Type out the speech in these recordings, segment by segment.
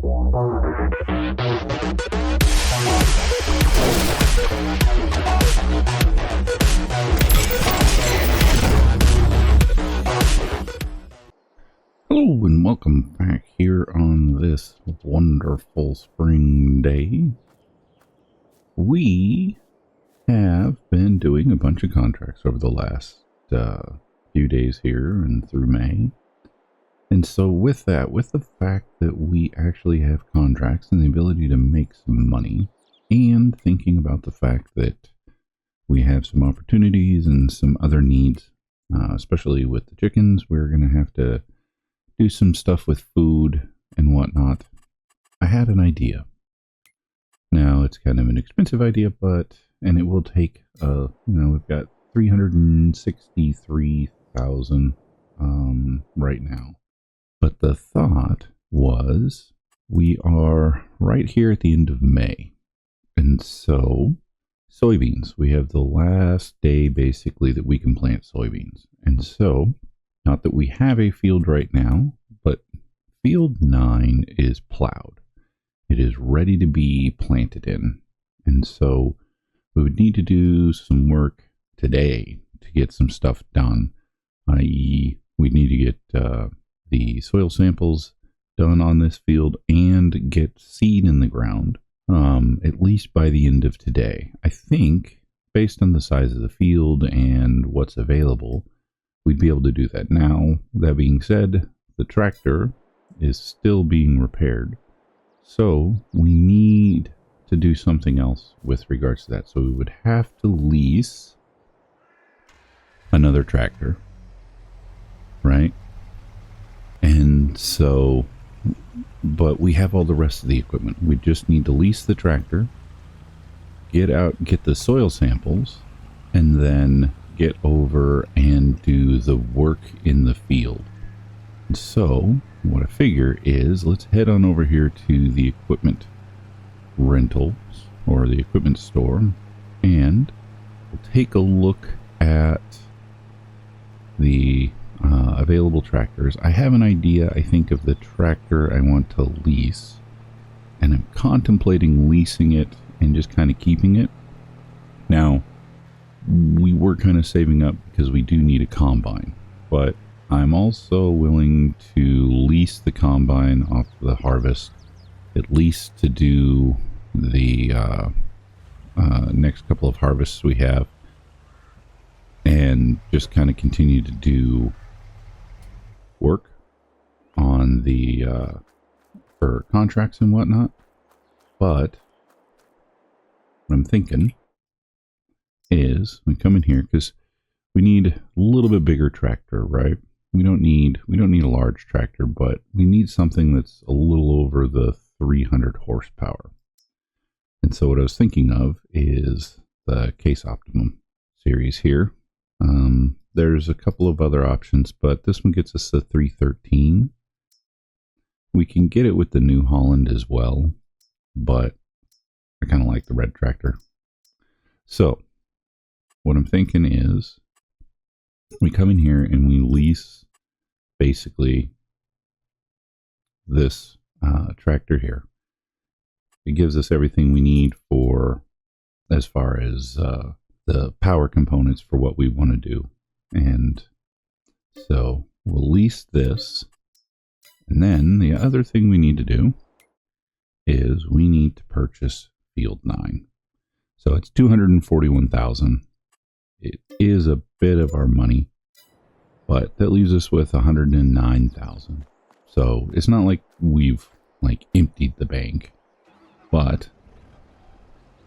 Hello and welcome back here on this wonderful spring day. We have been doing a bunch of contracts over the last few days here and through May. And so with that, with the fact that we actually have contracts and the ability to make some money, and thinking about the fact that we have some opportunities and some other needs, especially with the chickens, we're going to have to do some stuff with food and whatnot. I had an idea. Now it's kind of an expensive idea, and it will take, we've got 363,000 right now. But the thought was, we are right here at the end of May. And so, soybeans, we have the last day basically that we can plant soybeans. And so, not that we have a field right now, but field 9 is plowed. It is ready to be planted in. And so, we would need to do some work today to get some stuff done, i.e. we need to get the soil samples done on this field and get seed in the ground, at least by the end of today. I think, based on the size of the field and what's available, we'd be able to do that. Now, that being said, the tractor is still being repaired, so we need to do something else with regards to that. So we would have to lease another tractor, right? And so, but we have all the rest of the equipment. We just need to lease the tractor, get the soil samples, and then get over and do the work in the field. So, what I figure is, let's head on over here to the equipment rentals, or the equipment store, and we'll take a look at the available tractors. I have an idea, I think, of the tractor I want to lease, and I'm contemplating leasing it and just kind of keeping it. Now, we were kind of saving up because we do need a combine, but I'm also willing to lease the combine off the harvest, at least to do the next couple of harvests we have, and just kind of continue to do work on the for contracts and whatnot. But what I'm thinking is, we come in here because we need a little bit bigger tractor, right? We don't need a large tractor, but we need something that's a little over the 300 horsepower. And so what I was thinking of is the Case Optimum series here. There's a couple of other options, but this one gets us the 313. We can get it with the New Holland as well, but I kind of like the red tractor. So what I'm thinking is, we come in here and we lease basically this tractor here. It gives us everything we need for, as far as the power components for what we want to do. And so we'll lease this. And then the other thing we need to do is we need to purchase field 9. So it's 241,000. It is a bit of our money, but that leaves us with 109,000. So it's not like we've emptied the bank, but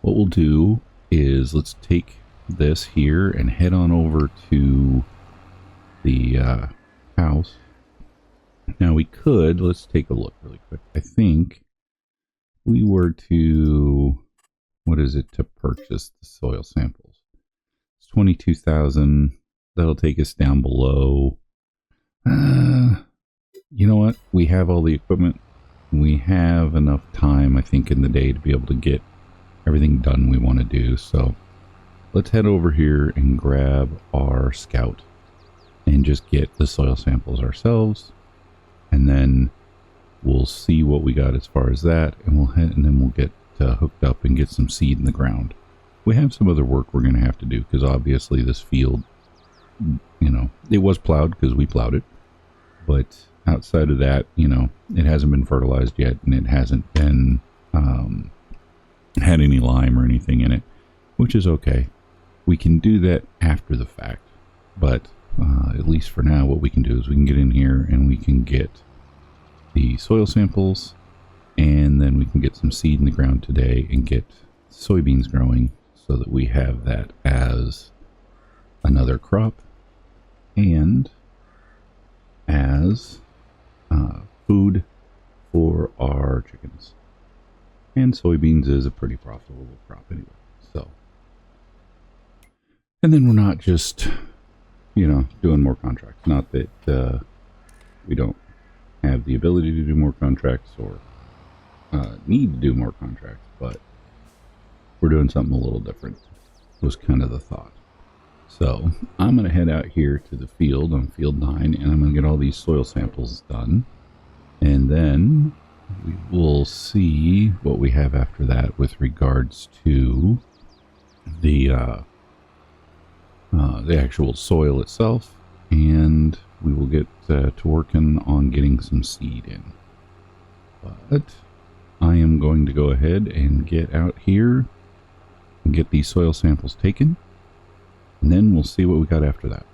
what we'll do is, let's take this here and head on over to the house. Now we could, let's take a look really quick. I think we were to, what is it to purchase the soil samples? It's 22,000. That'll take us down below. You know what? We have all the equipment. We have enough time, I think, in the day to be able to get everything done we want to do. So let's head over here and grab our scout and just get the soil samples ourselves. And then we'll we'll see what we got as far as that, and then we'll get hooked up and get some seed in the ground. We have some other work we're going to have to do, because obviously this field, you know, it was plowed because we plowed it, but outside of that, you know, it hasn't been fertilized yet, and it hasn't been had any lime or anything in it, which is okay. We can do that after the fact, but at least for now, what we can do is we can get in here and we can get the soil samples, and then we can get some seed in the ground today and get soybeans growing so that we have that as another crop and as food for our chickens. And soybeans is a pretty profitable crop anyway. So, and then we're not just, you know, doing more contracts. Not that we don't have the ability to do more contracts or need to do more contracts, but we're doing something a little different, was kind of the thought. So I'm going to head out here to the field on field 9, and I'm going to get all these soil samples done, and then we will see what we have after that with regards to the actual soil itself, and we will get to working on getting some seed in. But I am going to go ahead and get out here and get these soil samples taken, and then we'll see what we got after that.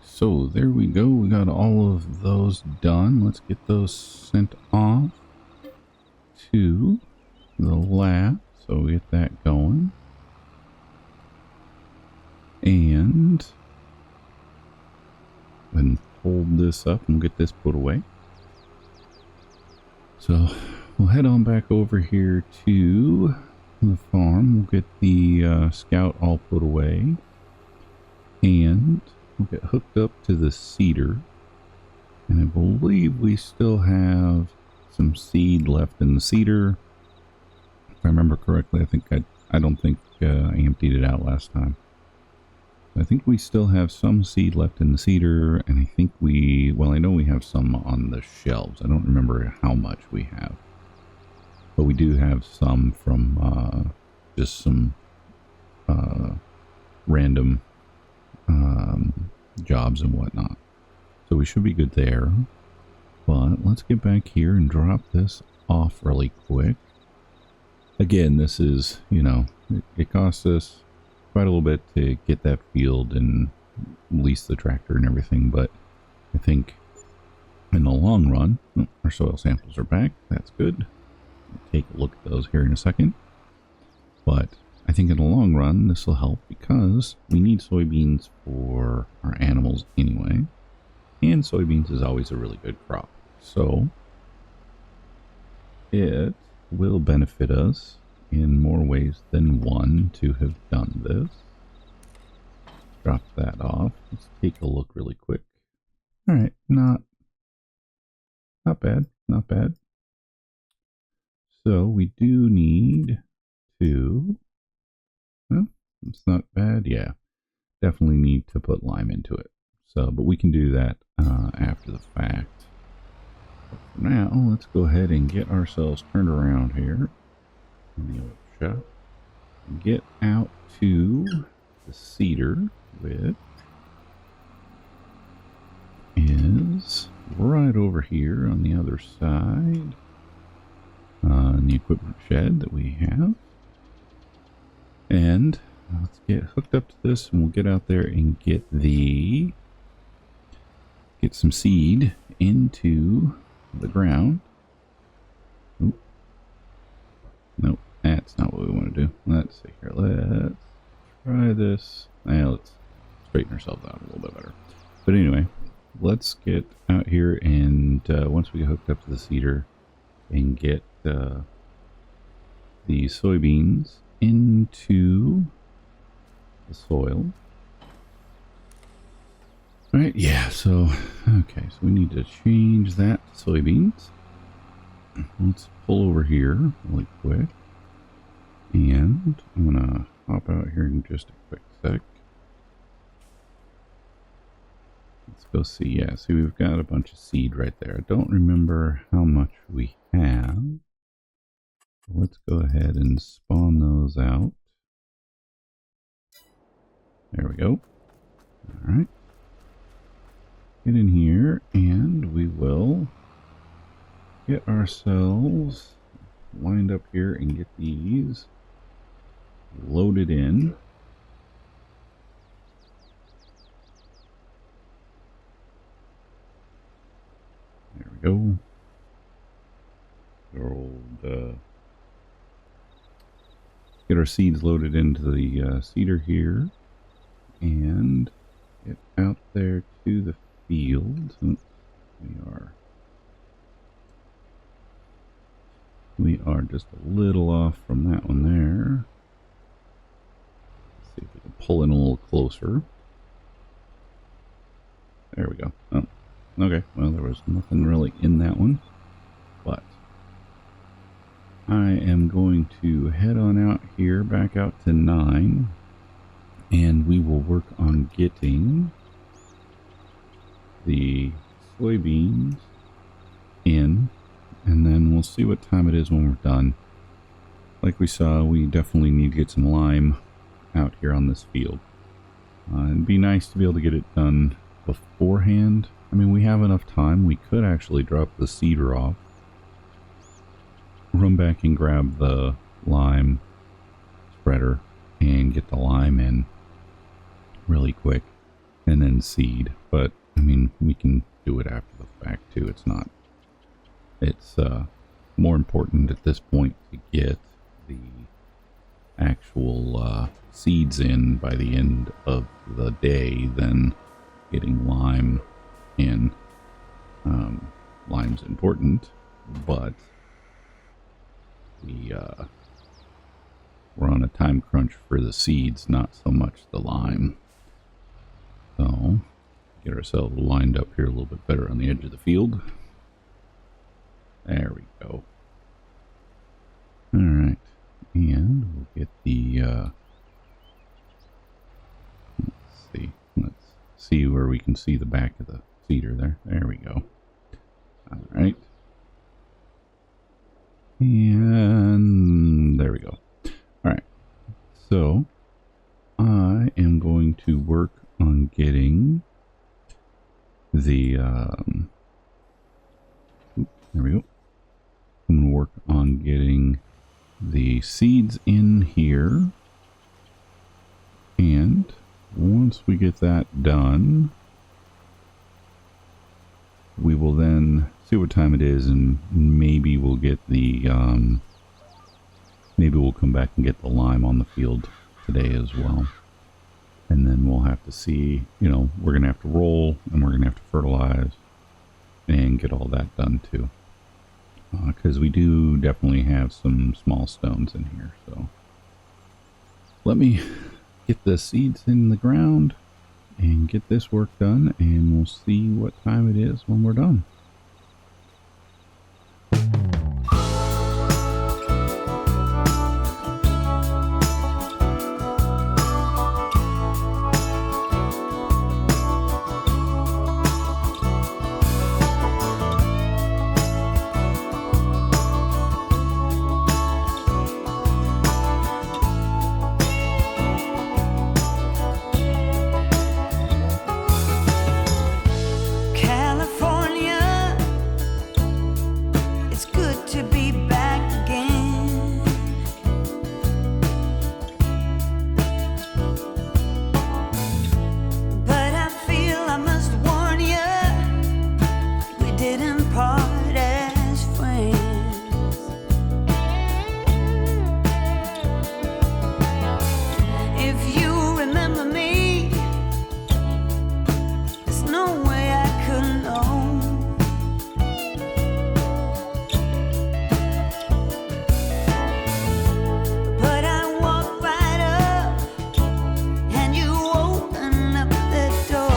So there we go. We got all of those done. Let's get those sent off to the lab. So we get that going. And then hold this up and get this put away. So we'll head on back over here to the farm. We'll get the scout all put away. And we'll get hooked up to the seeder, and I believe we still have some seed left in the seeder. If I remember correctly, I don't think I emptied it out last time. I think we still have some seed left in the seeder, and I think I know we have some on the shelves. I don't remember how much we have, but we do have some from just some random jobs and whatnot, so we should be good there. But let's get back here and drop this off really quick. Again, this is, you know, it costs us quite a little bit to get that field and lease the tractor and everything, but I think in the long run, our soil samples are back. That's good. We'll take a look at those here in a second, but I think in the long run, this will help because we need soybeans for our animals anyway. And soybeans is always a really good crop. So it will benefit us in more ways than one to have done this. Drop that off. Let's take a look really quick. All right, not bad, not bad. So we do need to... It's not bad. Yeah, definitely need to put lime into it. So, but we can do that after the fact. For now, let's go ahead and get ourselves turned around here in the old shop. Get out to the cedar, which is right over here on the other side in the equipment shed that we have. And let's get hooked up to this, and we'll get out there and get some seed into the ground. Oop. Nope, that's not what we want to do. Let's see here. Let's try this. Let's straighten ourselves out a little bit better. But anyway, let's get out here, and once we get hooked up to the cedar and get the soybeans into the soil. Right, yeah, so, okay, so we need to change that to soybeans. Let's pull over here really quick. And I'm going to hop out here in just a quick sec. Let's go see. Yeah, see, we've got a bunch of seed right there. I don't remember how much we have. Let's go ahead and spawn those out. There we go. All right. Get in here, and we will get ourselves lined up here and get these loaded in. There we go. Our old, get our seeds loaded into the cedar here, and get out there to the field. Oops, we are just a little off from that one there. Let's see if we can pull in a little closer. There we go. Oh, okay. Well, there was nothing really in that one, but I am going to head on out here, back out to 9, and we will work on getting the soybeans in, and then we'll see what time it is when we're done. Like we saw, we definitely need to get some lime out here on this field. It'd be nice to be able to get it done beforehand. I mean, we have enough time. We could actually drop the cedar off, run back and grab the lime spreader and get the lime in really quick, and then seed. But I mean, we can do it after the fact too. It's more important at this point to get the actual seeds in by the end of the day than getting lime in. Lime's important, but we're on a time crunch for the seeds, not so much the lime. So get ourselves lined up here a little bit better on the edge of the field. There we go. All right, and we'll get the let's see where we can see the back of the cedar there. There we go. All right, and there we go. All right, so I am going to work on getting the there we go. I'm going to work on getting the seeds in here, and once we get that done, we will then see what time it is, and maybe we'll get the maybe we'll come back and get the lime on the field today as well. And then we'll have to see, you know, we're going to have to roll, and we're going to have to fertilize and get all that done too. Because we do definitely have some small stones in here. So let me get the seeds in the ground and get this work done, and we'll see what time it is when we're done. didn't part as friends. If you remember me, there's no way I could know. But I walked right up and you opened up the door.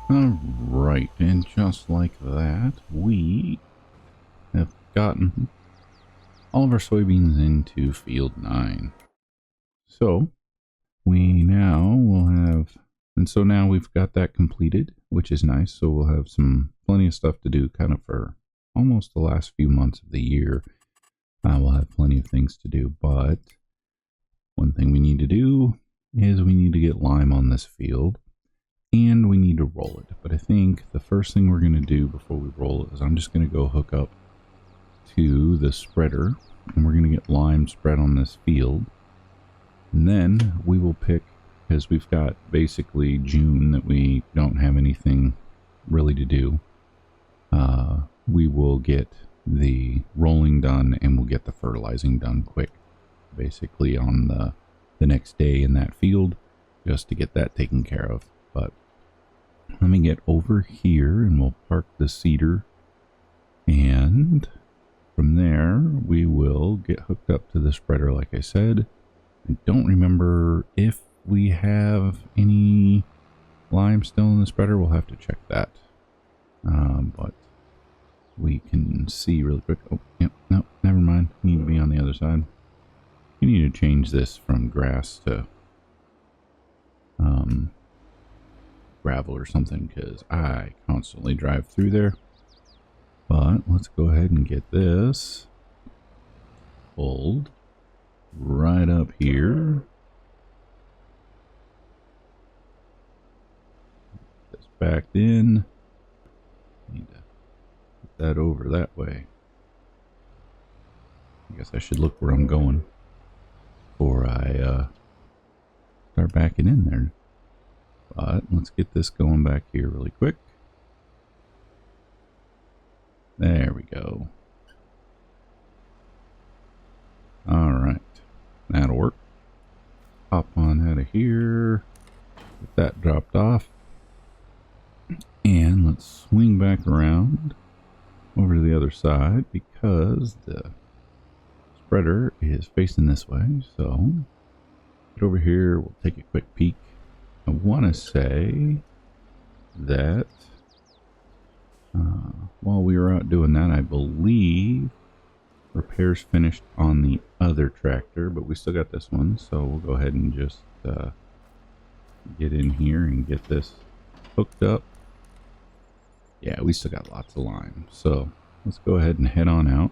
Alright, and just like that, we have gotten all of our soybeans into field 9. So, we now will have, and so now we've got that completed, which is nice. So we'll have plenty of stuff to do kind of for almost the last few months of the year. We'll have plenty of things to do, but one thing we need to do is we need to get lime on this field and we need to roll it. But I think the first thing we're going to do before we roll it is I'm just going to go hook up to the spreader and we're going to get lime spread on this field. And then we will pick, because we've got basically June that we don't have anything really to do. We will get the rolling done and we'll get the fertilizing done quick, basically on the next day in that field, just to get that taken care of. But let me get over here and we'll park the seeder, and from there we will get hooked up to the spreader like I said. I don't remember if we have any lime still in the spreader. We'll have to check that. But we can see really quick. Oh, yep, no, never mind. Need to be on the other side. You need to change this from grass to gravel or something, because I constantly drive through there. But let's go ahead and get this pulled right up here. Get this backed in. Need to put that over that way. I guess I should look where I'm going before I start backing in there. But let's get this going back here really quick. There we go. Alright. That'll work. Hop on out of here. Get that dropped off. And let's swing back around over to the other side because the spreader is facing this way. So get over here. We'll take a quick peek. I want to say that while we were out doing that, I believe repairs finished on the other tractor, but we still got this one, so we'll go ahead and just get in here and get this hooked up. Yeah, we still got lots of lime, so let's go ahead and head on out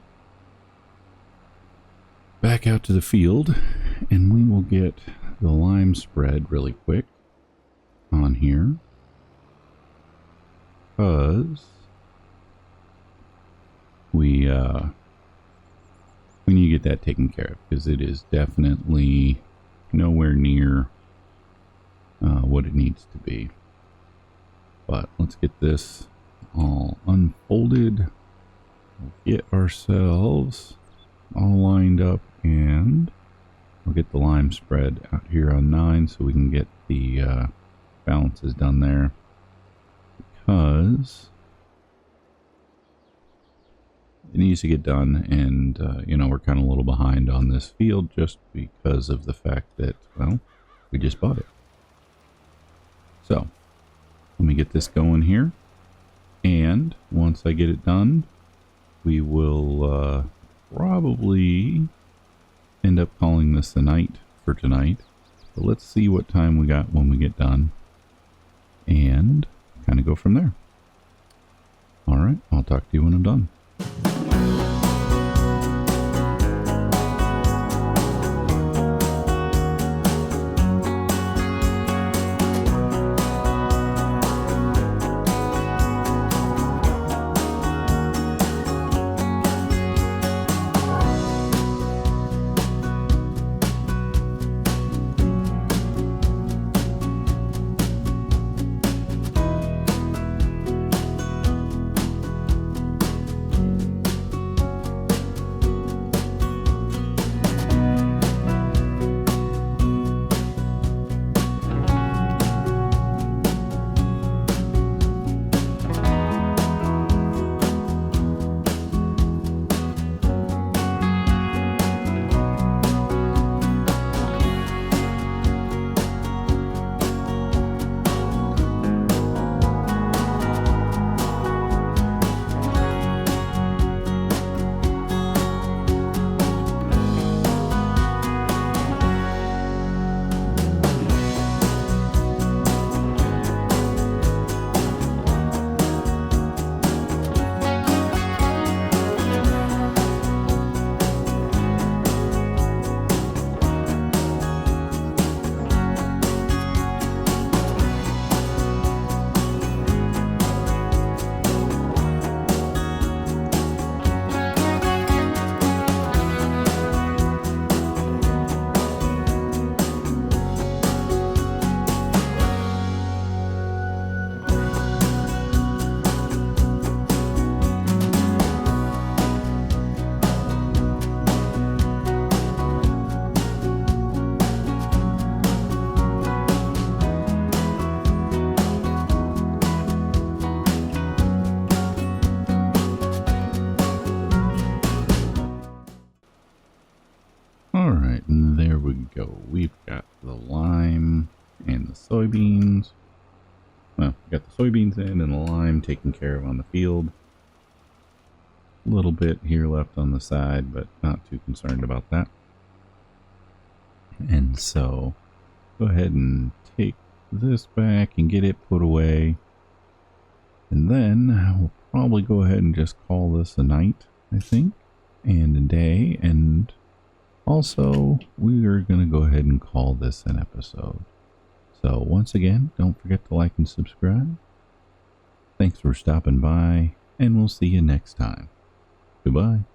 back out to the field, and we will get the lime spread really quick on here because we need to get that taken care of, because it is definitely nowhere near what it needs to be. But let's get this all unfolded. We'll get ourselves all lined up, and we'll get the lime spread out here on 9 so we can get the balances done there, because it needs to get done, and you know, we're kind of a little behind on this field just because of the fact that, well, we just bought it. So let me get this going here, and once I get it done, we will probably end up calling this the night for tonight. But let's see what time we got when we get done and kind of go from there. All right, I'll talk to you when I'm done. Alright, and there we go. We've got the lime and the soybeans. Well, we got the soybeans in and the lime taken care of on the field. A little bit here left on the side, but not too concerned about that. And so, go ahead and take this back and get it put away. And then we'll probably go ahead and just call this a night, I think, and a day. And also, we are going to go ahead and call this an episode. So once again, don't forget to like and subscribe. Thanks for stopping by, and we'll see you next time. Goodbye.